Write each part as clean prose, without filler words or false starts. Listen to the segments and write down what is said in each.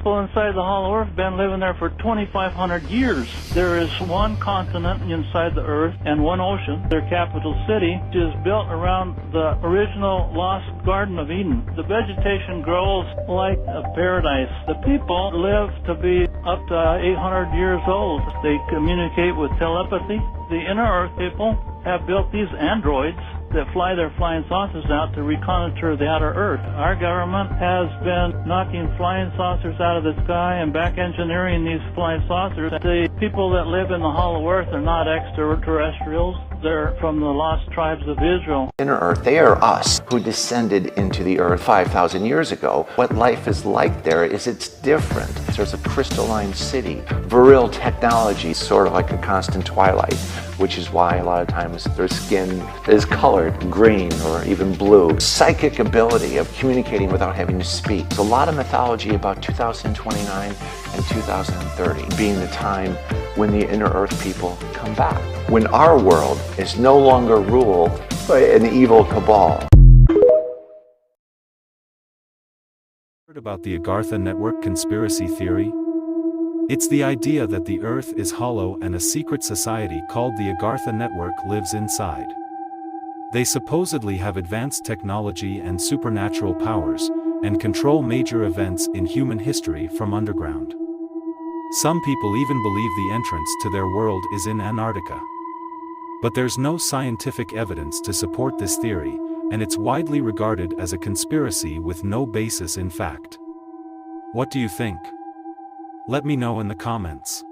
people inside the Hollow Earth have been living there for 2,500 years. There is one continent inside the Earth and one ocean. Their capital city is built around the original lost Garden of Eden. The vegetation grows like a paradise. The people live to be up to 800 years old. They communicate with telepathy. The inner Earth people have built these androids that fly their flying saucers out to reconnoiter the outer Earth. Our government has been knocking flying saucers out of the sky and back engineering these flying saucers. The people that live in the Hollow Earth are not extraterrestrials. They're from the lost tribes of Israel. Inner Earth, they are us who descended into the Earth 5,000 years ago. What life is like there is it's different. There's a crystalline city, virile technology, sort of like a constant twilight, which is why a lot of times their skin is colored green or even blue. Psychic ability of communicating without having to speak. There's a lot of mythology about 2029 and 2030 being the time when the inner Earth people come back, when our world is no longer ruled by an evil cabal. Heard about the Agartha Network conspiracy theory? It's the idea that the Earth is hollow and a secret society called the Agartha Network lives inside. They supposedly have advanced technology and supernatural powers, and control major events in human history from underground. Some people even believe the entrance to their world is in Antarctica. But there's no scientific evidence to support this theory, and it's widely regarded as a conspiracy with no basis in fact. What do you think? Let me know in the comments.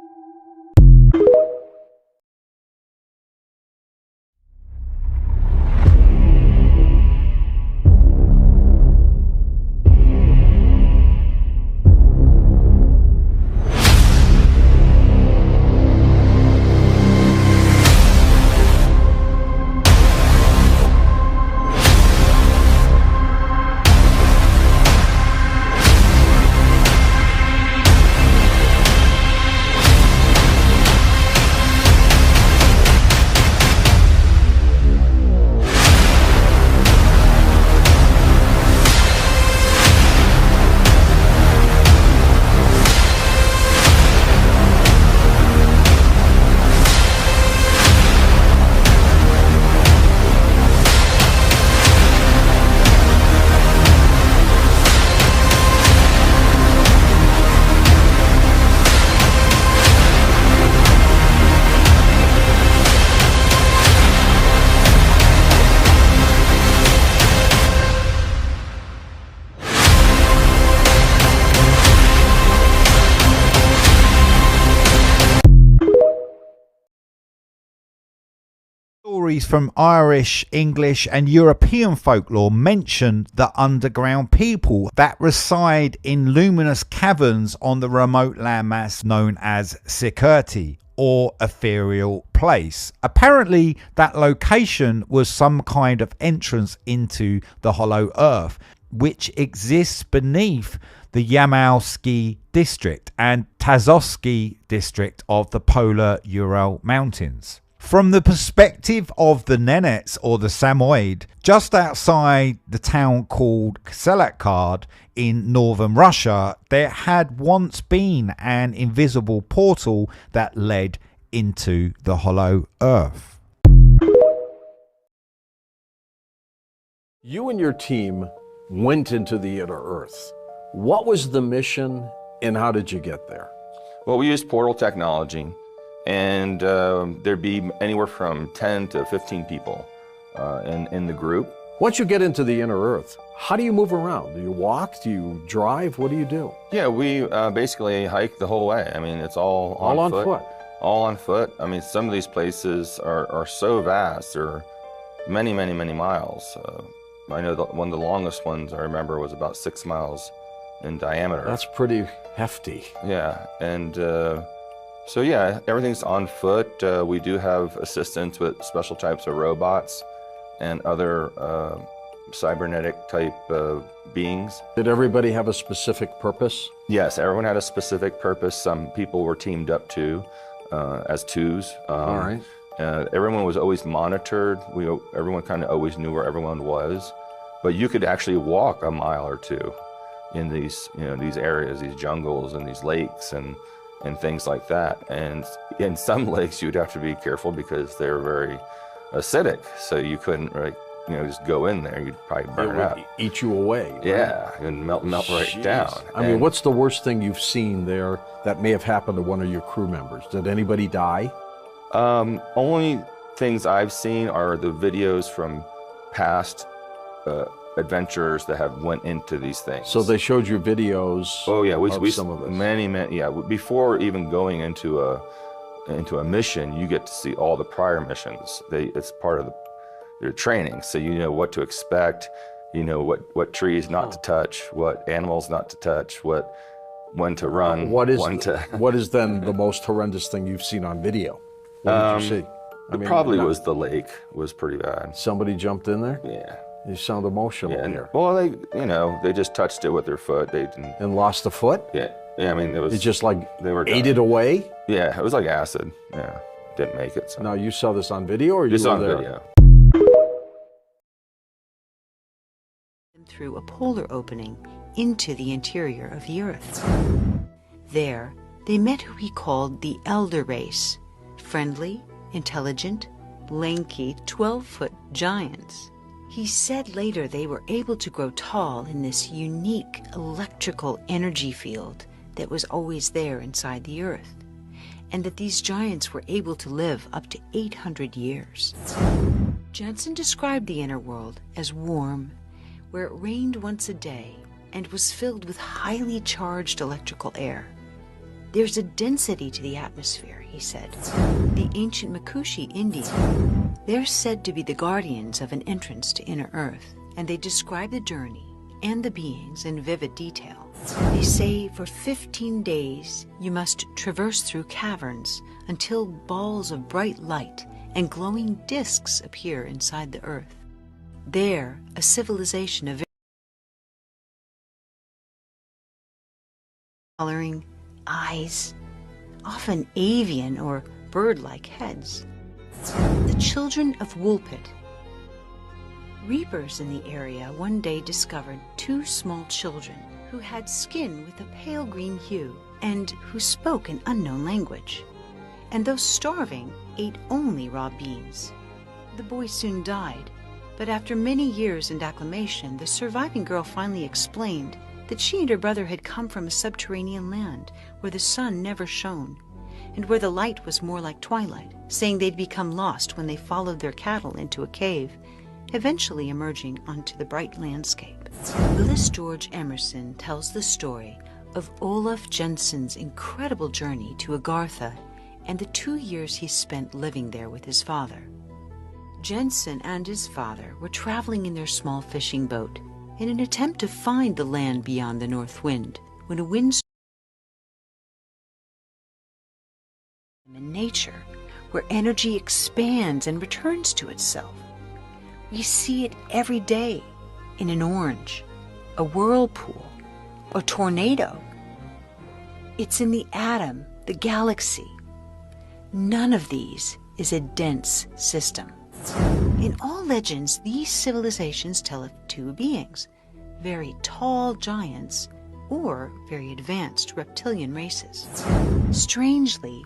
Stories from Irish, English and European folklore mention the underground people that reside in luminous caverns on the remote landmass known as Sikirti, or ethereal place. Apparently that location was some kind of entrance into the Hollow Earth, which exists beneath the Yamalski district and Tazovsky district of the polar Ural Mountains. From the perspective of the Nenets or the Samoyed, just outside the town called Selakard in northern Russia, there had once been an invisible portal that led into the Hollow Earth. You and your team went into the inner Earth. What was the mission and how did you get there? Well, we used portal technology. And there'd be anywhere from 10 to 15 people in the group. Once you get into the inner Earth, how do you move around? Do you walk? Do you drive? What do you do? Yeah, we basically hike the whole way. I mean, it's all on foot. All on foot. I mean, some of these places are so vast. They're many, many, many miles. I know one of the longest ones I remember was about 6 miles in diameter. That's pretty hefty. Yeah, and so yeah, everything's on foot. We do have assistance with special types of robots and other cybernetic type beings. Did everybody have a specific purpose? Yes, everyone had a specific purpose. Some people were teamed up too, as twos. All right. Everyone was always monitored. Everyone kind of always knew where everyone was. But you could actually walk a mile or two. in these, these areas, these jungles and these lakes and things like that. And in some lakes you'd have to be careful because they're very acidic, so you couldn't just go in there. You'd probably burn up. Eat you away. Right? Yeah, and melt right down. I mean, what's the worst thing you've seen there that may have happened to one of your crew members? Did anybody die? Only things I've seen are the videos from past adventurers that have went into these things. So they showed you videos. Oh yeah, we some of this. many. Yeah, before even going into a mission, you get to see all the prior missions. It's part of their training, so you know what to expect. You know what trees not to touch, what animals not to touch, when to run. What is then the most horrendous thing you've seen on video? What did you see? Probably was the lake was pretty bad. Somebody jumped in there? Yeah. You sound emotional here. Well, they just touched it with their foot. They didn't. And lost a foot? Yeah. Yeah, I mean, it was. It just like they were ate it away? Yeah, it was like acid. Yeah, didn't make it. So. Now, you saw this on video or you saw were there? Video. Through a polar opening into the interior of the Earth. There, they met who he called the Elder Race, friendly, intelligent, lanky, 12-foot giants. He said later they were able to grow tall in this unique electrical energy field that was always there inside the Earth, and that these giants were able to live up to 800 years. Jensen described the inner world as warm, where it rained once a day and was filled with highly charged electrical air. There's a density to the atmosphere, he said. The ancient Makushi Indian, they're said to be the guardians of an entrance to inner Earth, and they describe the journey and the beings in vivid detail. They say for 15 days you must traverse through caverns until balls of bright light and glowing discs appear inside the Earth. There, a civilization of coloring, eyes, often avian or bird-like heads. The children of Woolpit. Reapers in the area one day discovered 2 small children who had skin with a pale green hue and who spoke an unknown language. And though starving, ate only raw beans. The boy soon died, but after many years in declamation, the surviving girl finally explained that she and her brother had come from a subterranean land where the sun never shone, and where the light was more like twilight, saying they'd become lost when they followed their cattle into a cave, eventually emerging onto the bright landscape. Willis George Emerson tells the story of Olaf Jensen's incredible journey to Agartha and the 2 years he spent living there with his father. Jensen and his father were traveling in their small fishing boat in an attempt to find the land beyond the north wind when a windstorm in nature, where energy expands and returns to itself. We see it every day in an orange, a whirlpool, a tornado. It's in the atom, the galaxy. None of these is a dense system. In all legends, these civilizations tell of 2 beings, very tall giants or very advanced reptilian races. Strangely,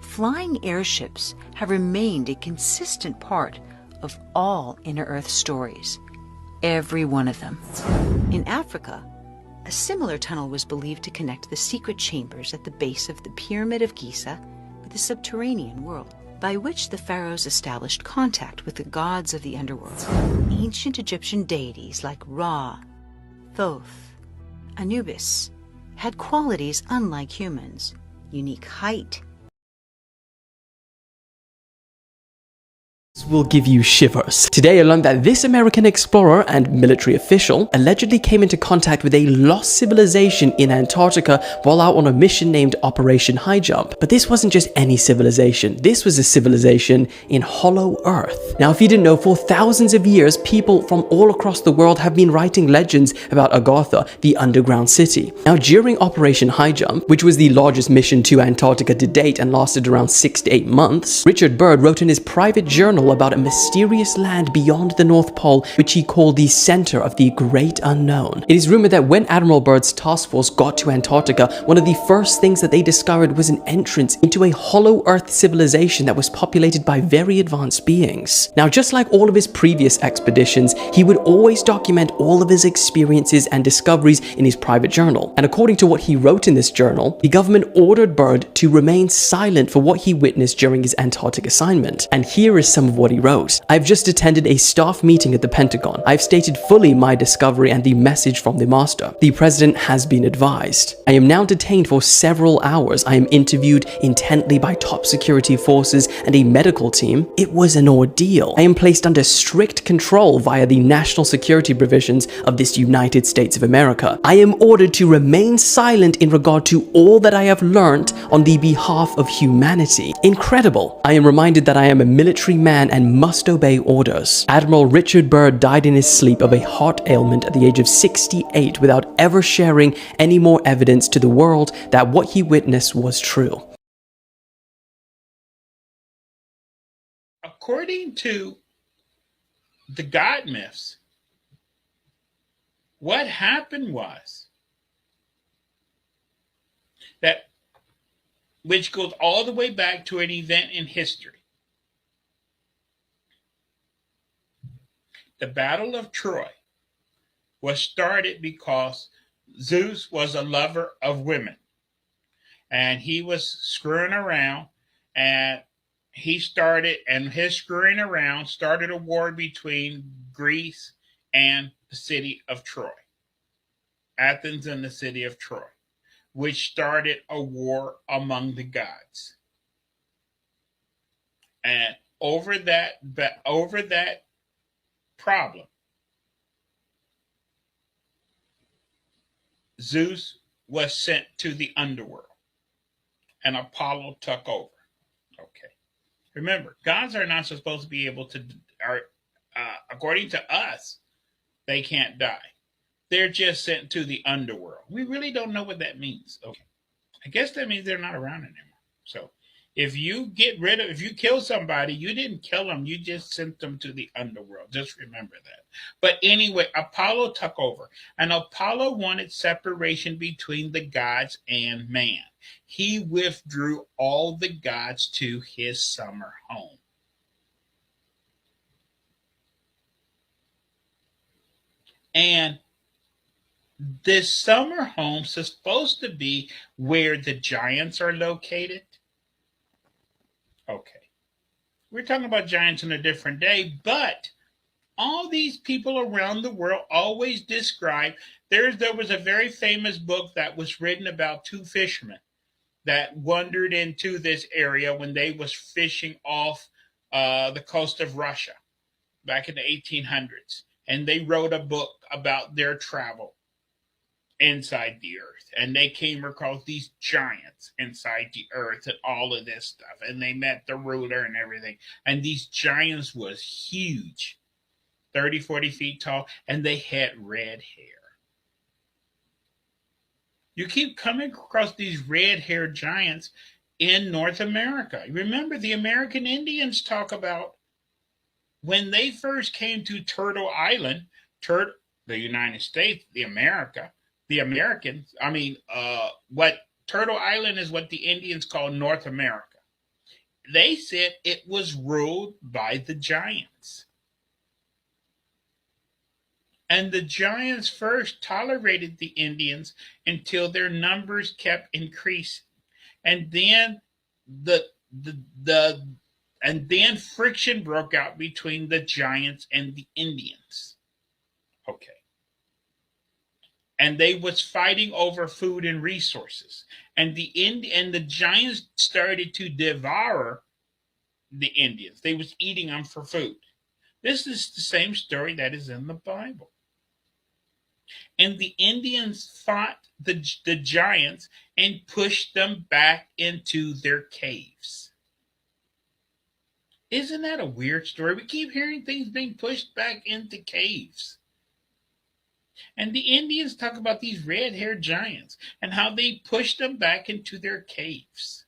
flying airships have remained a consistent part of all Inner Earth stories, every one of them. In Africa, a similar tunnel was believed to connect the secret chambers at the base of the Pyramid of Giza with the subterranean world, by which the pharaohs established contact with the gods of the underworld. Ancient Egyptian deities like Ra, Thoth, Anubis had qualities unlike humans: unique height, will give you shivers. Today I learned that this American explorer and military official allegedly came into contact with a lost civilization in Antarctica while out on a mission named Operation High Jump. But this wasn't just any civilization. This was a civilization in Hollow Earth. Now, if you didn't know, for thousands of years, people from all across the world have been writing legends about Agartha, the underground city. Now, during Operation High Jump, which was the largest mission to Antarctica to date and lasted around 6 to 8 months, Richard Byrd wrote in his private journal journal about a mysterious land beyond the North Pole, which he called the center of the great unknown. It is rumored that when Admiral Byrd's task force got to Antarctica, one of the first things that they discovered was an entrance into a hollow Earth civilization that was populated by very advanced beings. Now, just like all of his previous expeditions, he would always document all of his experiences and discoveries in his private journal. And according to what he wrote in this journal, the government ordered Byrd to remain silent for what he witnessed during his Antarctic assignment. And here is some of what he wrote. "I've just attended a staff meeting at the Pentagon. I've stated fully my discovery and the message from the master. The president has been advised. I am now detained for several hours. I am interviewed intently by top security forces and a medical team. It was an ordeal. I am placed under strict control via the national security provisions of this United States of America. I am ordered to remain silent in regard to all that I have learnt on the behalf of humanity. Incredible. I am reminded that I am a military man and must obey orders." Admiral Richard Byrd died in his sleep of a heart ailment at the age of 68 without ever sharing any more evidence to the world that what he witnessed was true. According to the God myths, what happened was that, which goes all the way back to an event in history. The Battle of Troy was started because Zeus was a lover of women, and he was screwing around, and his screwing around started a war between Greece and the city of Troy, Athens and the city of Troy, which started a war among the gods. And over that problem, Zeus was sent to the underworld, and Apollo took over. Okay. Remember, gods are not supposed to be able to, according to us, they can't die. They're just sent to the underworld. We really don't know what that means. Okay. I guess that means they're not around anymore. So if you kill somebody, you didn't kill them, you just sent them to the underworld. Just remember that. But anyway, Apollo took over, and Apollo wanted separation between the gods and man. He withdrew all the gods to his summer home. And this summer home is supposed to be where the giants are located. Okay. We're talking about giants in a different day, but all these people around the world always describe, there was a very famous book that was written about two fishermen that wandered into this area when they was fishing off the coast of Russia back in the 1800s. And they wrote a book about their travel inside the earth, and they came across these giants inside the earth and all of this stuff, and they met the ruler and everything, and these giants was huge, 30-40 feet tall, and they had red hair. You keep coming across these red-haired giants in North America. Remember, the American Indians talk about when they first came to Turtle Island, the United States, what Turtle Island is what the Indians call North America. They said it was ruled by the giants. And the giants first tolerated the Indians until their numbers kept increasing. And then then friction broke out between the giants and the Indians. Okay. And they was fighting over food and resources. And the giants started to devour the Indians. They was eating them for food. This is the same story that is in the Bible. And the Indians fought the giants and pushed them back into their caves. Isn't that a weird story? We keep hearing things being pushed back into caves. And the Indians talk about these red-haired giants and how they pushed them back into their caves.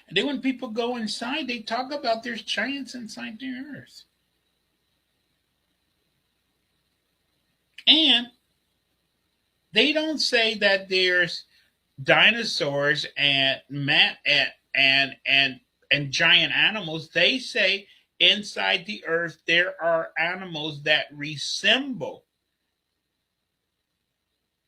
And then when people go inside, they talk about there's giants inside the earth. And they don't say that there's dinosaurs and and giant animals. They say inside the earth there are animals that resemble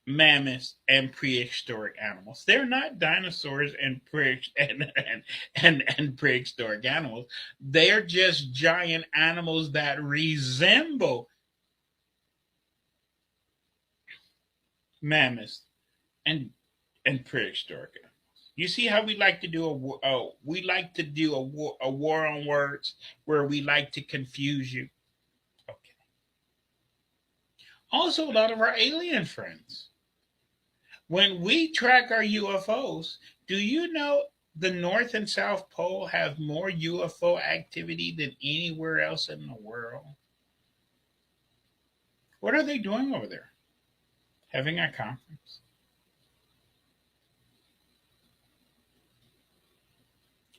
mammoths and prehistoric animals. They're not dinosaurs and prehistoric animals. They're just giant animals that resemble mammoths and prehistoric animals. You see how we like to do a war on words where we like to confuse you. Okay. Also, a lot of our alien friends. When we track our UFOs, do you know the North and South Pole have more UFO activity than anywhere else in the world? What are they doing over there? Having a conference?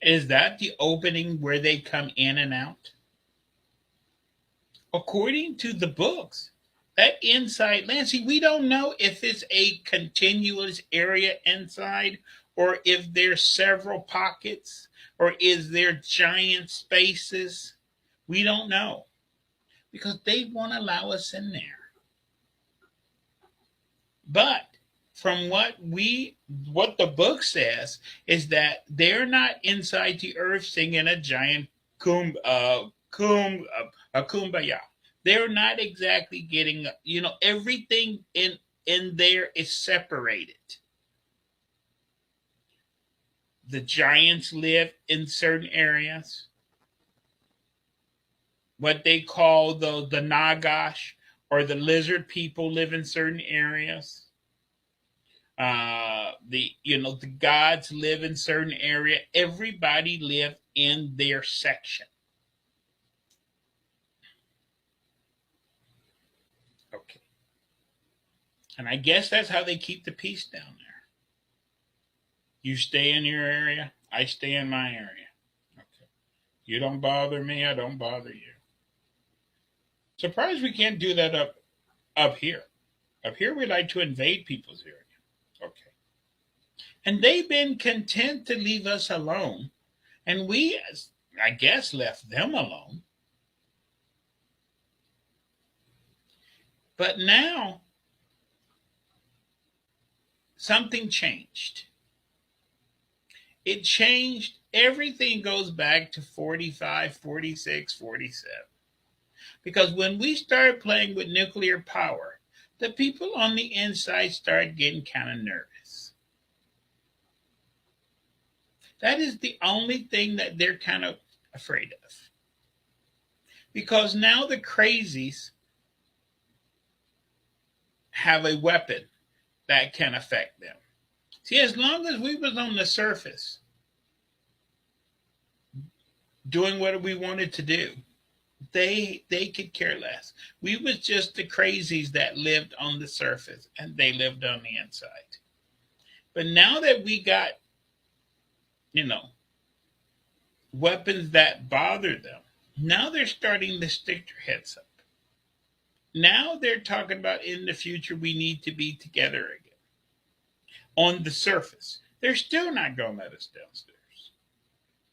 Is that the opening where they come in and out? According to the books, that inside land, see, we don't know if it's a continuous area inside or if there's several pockets or is there giant spaces. We don't know because they won't allow us in there. But from what the book says is that they're not inside the earth singing a giant kumbaya. They're not exactly getting, everything in there is separated. The giants live in certain areas. What they call the Nagash or the lizard people live in certain areas. The gods live in certain area. Everybody live in their section. Okay. And I guess that's how they keep the peace down there. You stay in your area, I stay in my area. Okay. You don't bother me, I don't bother you. Surprised we can't do that up here. Up here we like to invade people's area. Okay. And they've been content to leave us alone. And we, I guess, left them alone. But now, something changed. It changed. Everything goes back to 45, 46, 47. Because when we started playing with nuclear power, the people on the inside started getting kind of nervous. That is the only thing that they're kind of afraid of. Because now the crazies have a weapon that can affect them. See, as long as we was on the surface doing what we wanted to do, they could care less. We was just the crazies that lived on the surface and they lived on the inside. But now that we got, weapons that bother them, now they're starting to stick their heads up. Now they're talking about in the future we need to be together again. On the surface, they're still not going to let us downstairs.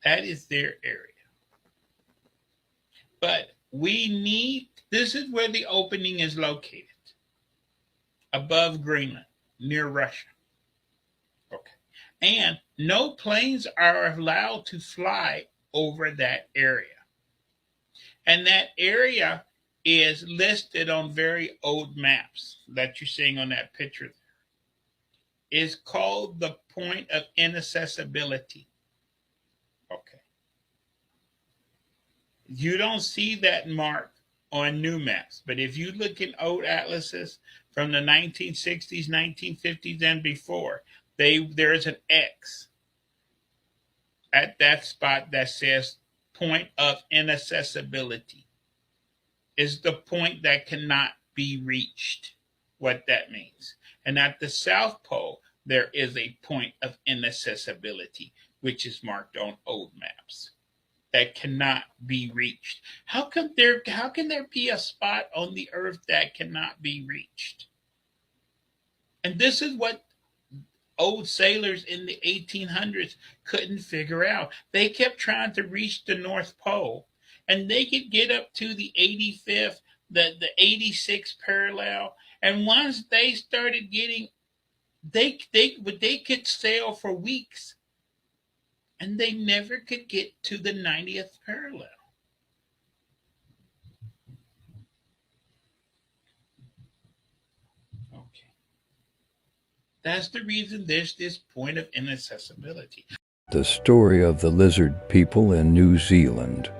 That is their area. But this is where the opening is located. Above Greenland, near Russia. Okay. And no planes are allowed to fly over that area. And that area is listed on very old maps that you're seeing on that picture there. It's called the point of inaccessibility. Okay. You don't see that mark on new maps, but if you look in old atlases from the 1960s, 1950s, and before, there's an X at that spot that says point of inaccessibility. Is the point that cannot be reached, what that means. And at the South Pole, there is a point of inaccessibility. which is marked on old maps, that cannot be reached. How can there be a spot on the earth that cannot be reached? And this is what old sailors in the 1800s couldn't figure out. They kept trying to reach the North Pole, and they could get up to the 85th, the 86th parallel, and once they started getting, they could sail for weeks, and they never could get to the 90th parallel. Okay. That's the reason there's this point of inaccessibility. The story of the lizard people in New Zealand.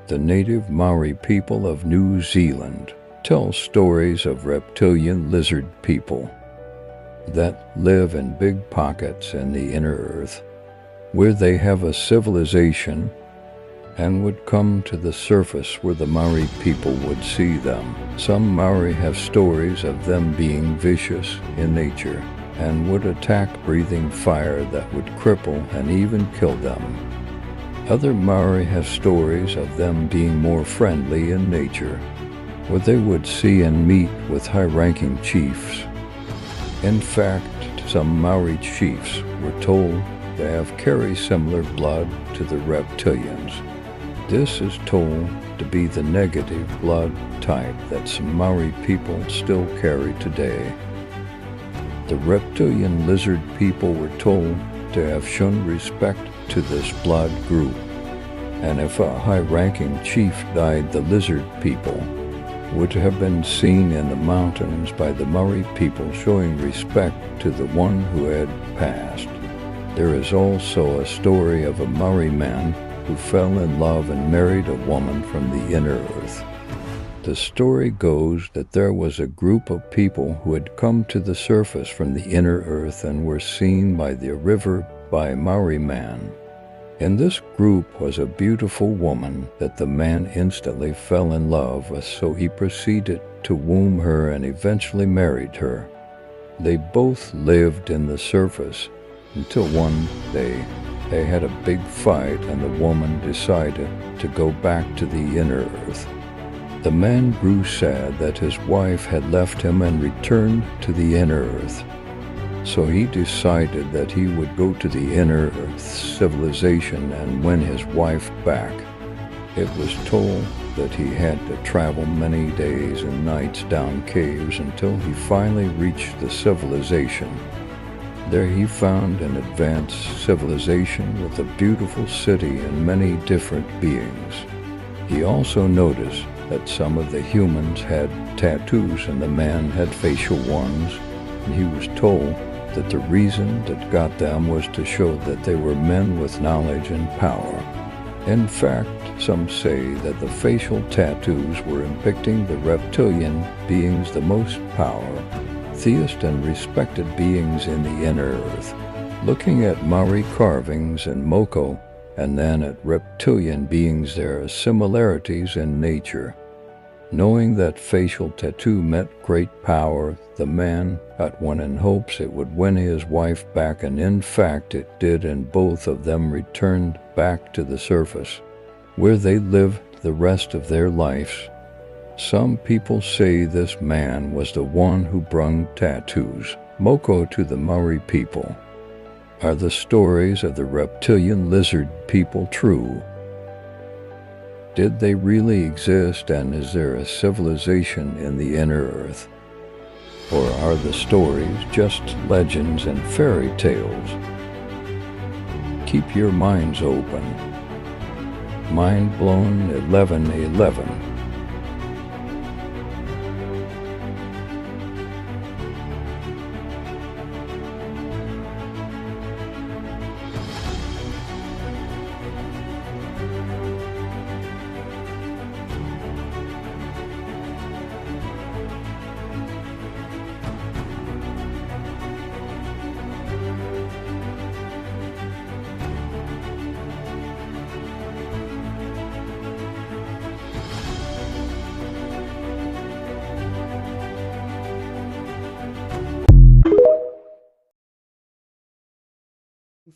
The native Maori people of New Zealand tell stories of reptilian lizard people that live in big pockets in the inner earth, where they have a civilization and would come to the surface where the Maori people would see them. Some Maori have stories of them being vicious in nature and would attack breathing fire that would cripple and even kill them. Other Maori have stories of them being more friendly in nature, where they would see and meet with high-ranking chiefs. In fact, some Maori chiefs were told to have carry similar blood to the reptilians. This is told to be the negative blood type that some Maori people still carry today. The reptilian lizard people were told to have shown respect to this blood group, and if a high-ranking chief died, the lizard people would have been seen in the mountains by the Maori people showing respect to the one who had passed. There is also a story of a Maori man who fell in love and married a woman from the inner earth. The story goes that there was a group of people who had come to the surface from the inner earth and were seen by the river by a Maori man. In this group was a beautiful woman that the man instantly fell in love with, so he proceeded to woo her and eventually married her. They both lived in the surface until one day they had a big fight and the woman decided to go back to the inner earth. The man grew sad that his wife had left him and returned to the inner earth. So he decided that he would go to the inner earth civilization and win his wife back. It was told that he had to travel many days and nights down caves until he finally reached the civilization. There he found an advanced civilization with a beautiful city and many different beings. He also noticed that some of the humans had tattoos and the man had facial ones, and he was told that the reason that got them was to show that they were men with knowledge and power. In fact, some say that the facial tattoos were depicting the reptilian beings the most power, theist and respected beings in the inner earth. Looking at Maori carvings in Moko and then at reptilian beings, there are similarities in nature. Knowing that facial tattoo meant great power, the man got one in hopes it would win his wife back, and in fact it did, and both of them returned back to the surface, where they lived the rest of their lives. Some people say this man was the one who brung tattoos, Moko, to the Maori people. Are the stories of the reptilian lizard people true? Did they really exist, and is there a civilization in the inner earth? Or are the stories just legends and fairy tales? Keep your minds open. Mind Blown 1111.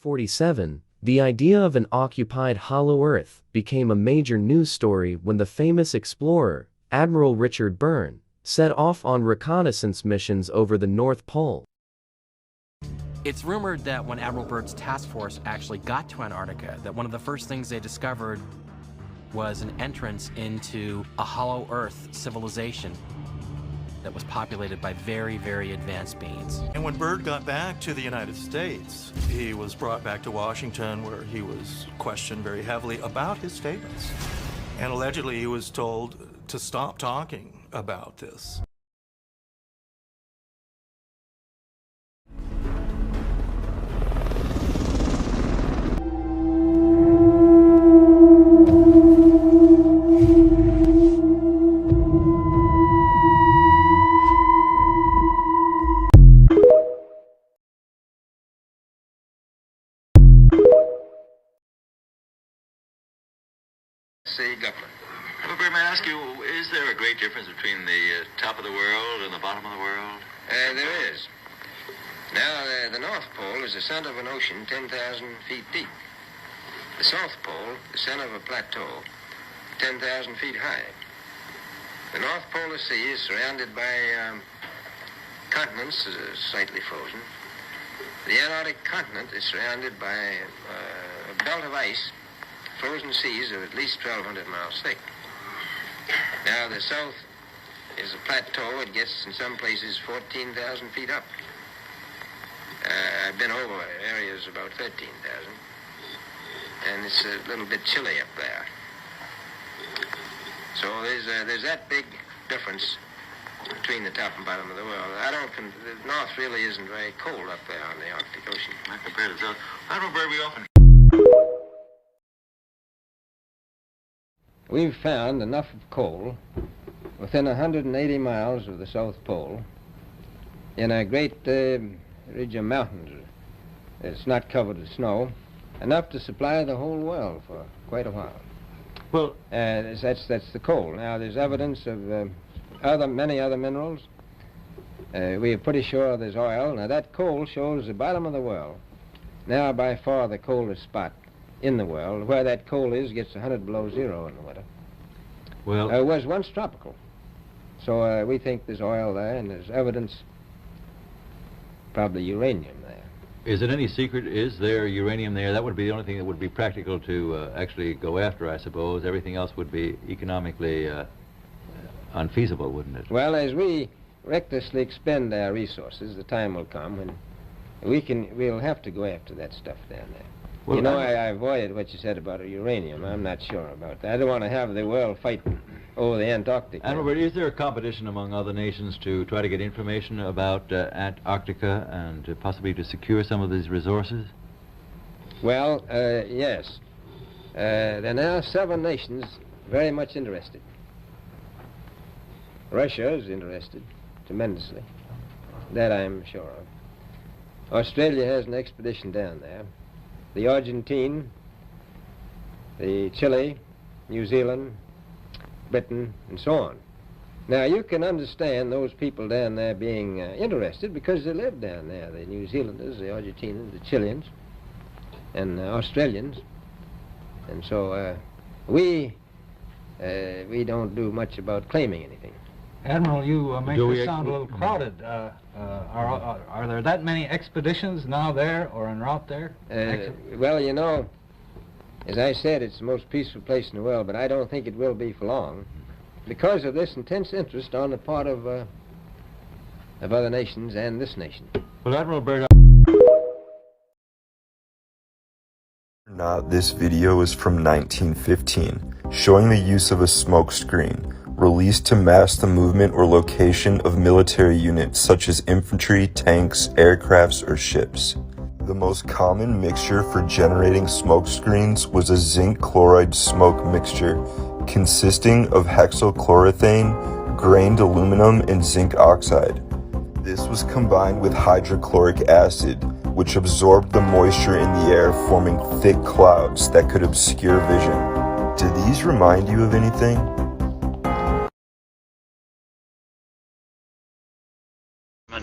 '47, The idea of an occupied hollow Earth became a major news story when the famous explorer, Admiral Richard Byrne, set off on reconnaissance missions over the North Pole. It's rumored that when Admiral Byrd's task force actually got to Antarctica, that one of the first things they discovered was an entrance into a hollow Earth civilization that was populated by very, very advanced beings. And when Byrd got back to the United States, he was brought back to Washington where he was questioned very heavily about his statements. And allegedly he was told to stop talking about this. Say, Governor. Byrd, may I ask you, is there a great difference between the top of the world and the bottom of the world? There is. Now, the North Pole is the center of an ocean 10,000 feet deep. The South Pole, the center of a plateau 10,000 feet high. The North Polar Sea is surrounded by continents slightly frozen. The Antarctic continent is surrounded by a belt of ice, frozen seas of at least 1,200 miles thick. Now, the south is a plateau. It gets, in some places, 14,000 feet up. I've been over areas about 13,000. And it's a little bit chilly up there. So there's that big difference between the top and bottom of the world. The North really isn't very cold up there on the Arctic Ocean. Not compared to the South. I don't know, Byrd, we often... We've found enough of coal within 180 miles of the South Pole in a great ridge of mountains. It's not covered with snow, enough to supply the whole world for quite a while. Well, that's the coal. Now, there's evidence of many other minerals. We are pretty sure there's oil. Now, that coal shows the bottom of the world. Now, by far the coldest spot in the world. Where that coal is gets 100 below zero in the winter. Well, it was once tropical. So we think there's oil there, and there's evidence, probably uranium there. Is it any secret? Is there uranium there? That would be the only thing that would be practical to actually go after, I suppose. Everything else would be economically unfeasible, wouldn't it? Well, as we recklessly expend our resources, the time will come when we'll have to go after that stuff down there. Well, you know, I avoided what you said about uranium. I'm not sure about that. I don't want to have the world fighting over the Antarctic. And Robert, is there a competition among other nations to try to get information about Antarctica and possibly to secure some of these resources? Well, yes. There are now 7 nations very much interested. Russia is interested tremendously. That I'm sure of. Australia has an expedition down there. The Argentine, the Chile, New Zealand, Britain, and so on. Now, you can understand those people down there being interested because they live down there, the New Zealanders, the Argentinians, the Chileans, and Australians. And so we don't do much about claiming anything. Admiral, you make this sound a little crowded. Are there that many expeditions now there or en route there? Well, you know, as I said, it's the most peaceful place in the world, but I don't think it will be for long because of this intense interest on the part of other nations and this nation. Well, Admiral Byrd... This video is from 1915, showing the use of a smoke screen, released to mask the movement or location of military units such as infantry, tanks, aircrafts, or ships. The most common mixture for generating smoke screens was a zinc chloride smoke mixture, consisting of hexachloroethane, grained aluminum, and zinc oxide. This was combined with hydrochloric acid, which absorbed the moisture in the air, forming thick clouds that could obscure vision. Do these remind you of anything?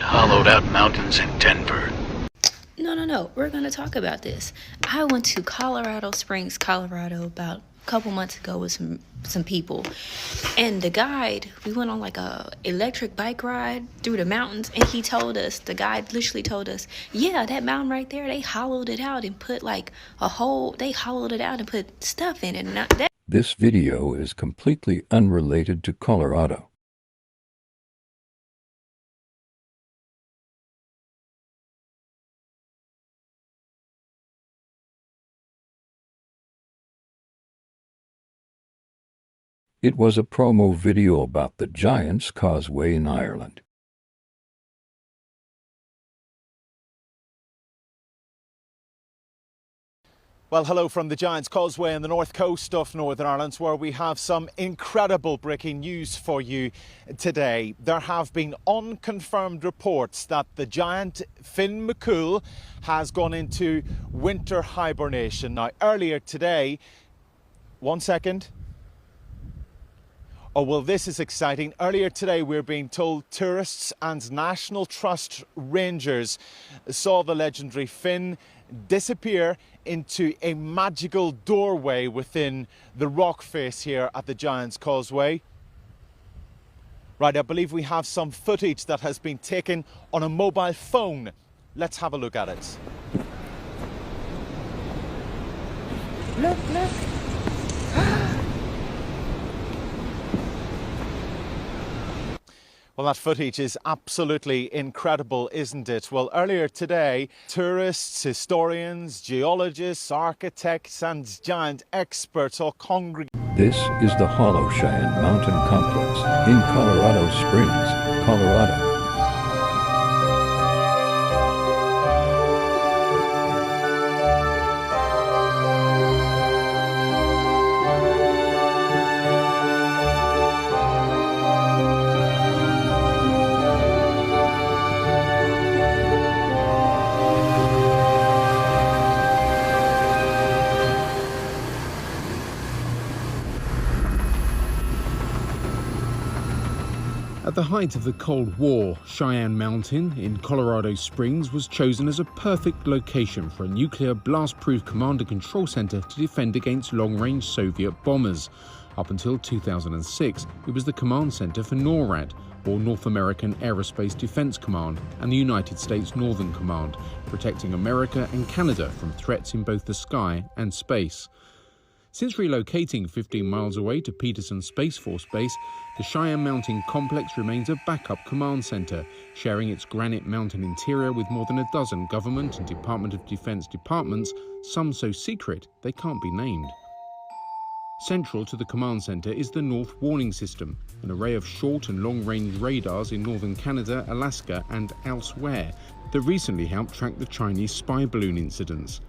Hollowed out mountains in Denver. no, we're going to talk about this. I went to Colorado Springs, Colorado about a couple months ago with some people. And the guide, we went on like a electric bike ride through the mountains, and the guide literally told us, yeah, that mountain right there, they hollowed it out and put like they hollowed it out and put stuff in it. This video is completely unrelated to Colorado. It was a promo video about the Giant's Causeway in Ireland. Well, hello from the Giant's Causeway on the north coast of Northern Ireland, where we have some incredible breaking news for you today. There have been unconfirmed reports that the giant Finn McCool has gone into winter hibernation. Now, earlier today, one second. Oh, well, this is exciting. Earlier today, we're being told tourists and National Trust rangers saw the legendary Finn disappear into a magical doorway within the rock face here at the Giant's Causeway. Right, I believe we have some footage that has been taken on a mobile phone. Let's have a look at it. Look. Well, that footage is absolutely incredible, isn't it? Well, earlier today, tourists, historians, geologists, architects and giant experts all congregated. This is the Hallow Cheyenne Mountain Complex in Colorado Springs, Colorado. At the height of the Cold War, Cheyenne Mountain in Colorado Springs was chosen as a perfect location for a nuclear blast-proof command and control center to defend against long-range Soviet bombers. Up until 2006, it was the command center for NORAD, or North American Aerospace Defense Command, and the United States Northern Command, protecting America and Canada from threats in both the sky and space. Since relocating 15 miles away to Peterson Space Force Base, the Cheyenne Mountain Complex remains a backup command center, sharing its granite mountain interior with more than a dozen government and Department of Defense departments, some so secret they can't be named. Central to the command center is the North Warning System, an array of short and long-range radars in northern Canada, Alaska and elsewhere that recently helped track the Chinese spy balloon incidents.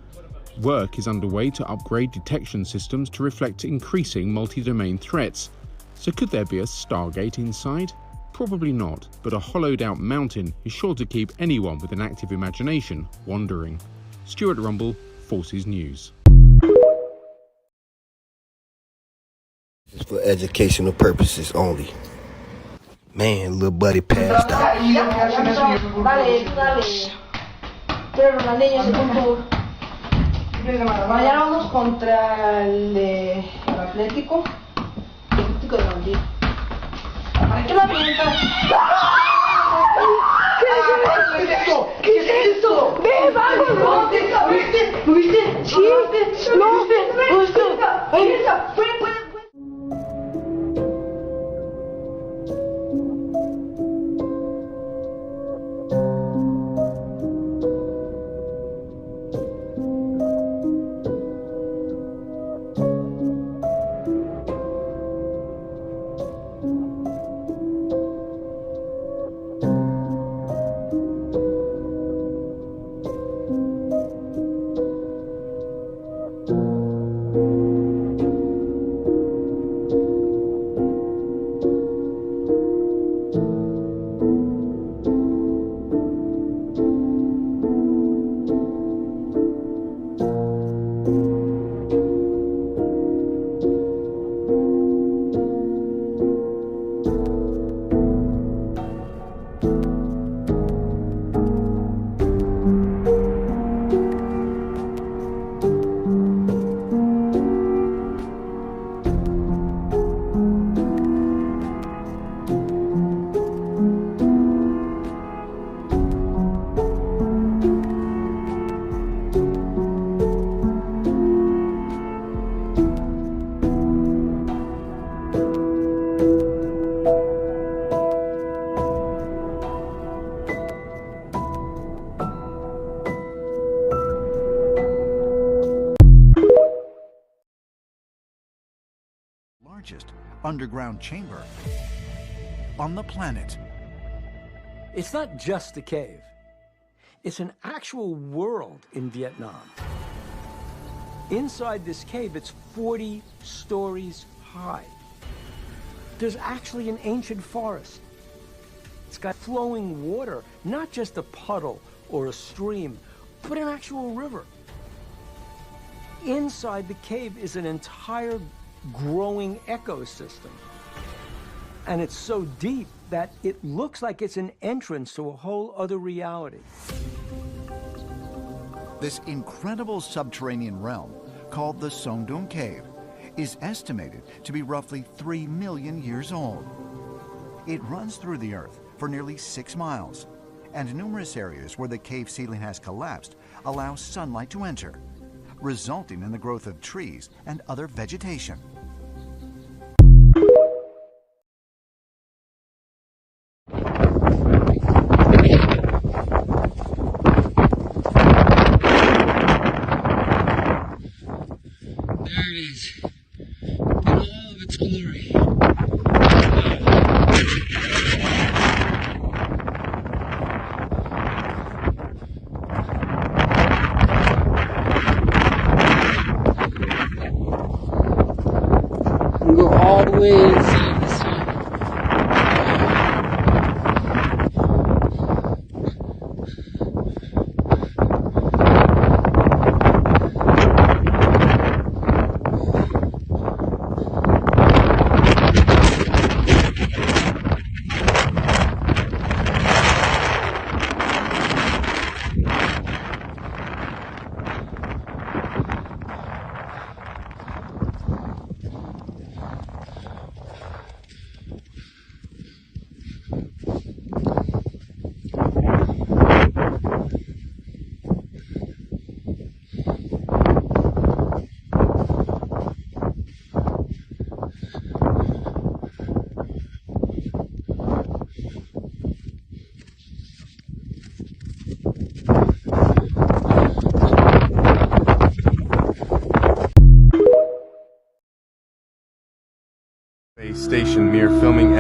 Work is underway to upgrade detection systems to reflect increasing multi-domain threats. So could there be a Stargate inside? Probably not, but a hollowed-out mountain is sure to keep anyone with an active imagination wondering. Stuart Rumble, Forces News. It's for educational purposes only. Man, little buddy passed out. Mañana vamos contra el Atlético de Madrid. ¿Para qué la avientas? ¿Qué es eso? ¿Qué es eso? ¡Ve, vamos! ¿Lo viste? ¿Lo viste? Sí, ¿lo viste? underground chamber on the planet. It's not just a cave. It's an actual world in Vietnam. Inside this cave, it's 40 stories high. There's actually an ancient forest. It's got flowing water, not just a puddle or a stream, but an actual river. Inside the cave is an entire growing ecosystem. And it's so deep that it looks like it's an entrance to a whole other reality. This incredible subterranean realm, called the Sông Dũng Cave, is estimated to be roughly 3 million years old. It runs through the earth for nearly 6 miles, and numerous areas where the cave ceiling has collapsed allow sunlight to enter, resulting in the growth of trees and other vegetation. There it is, in all of its glory. We go all the way inside the sun. Space Station Mir filming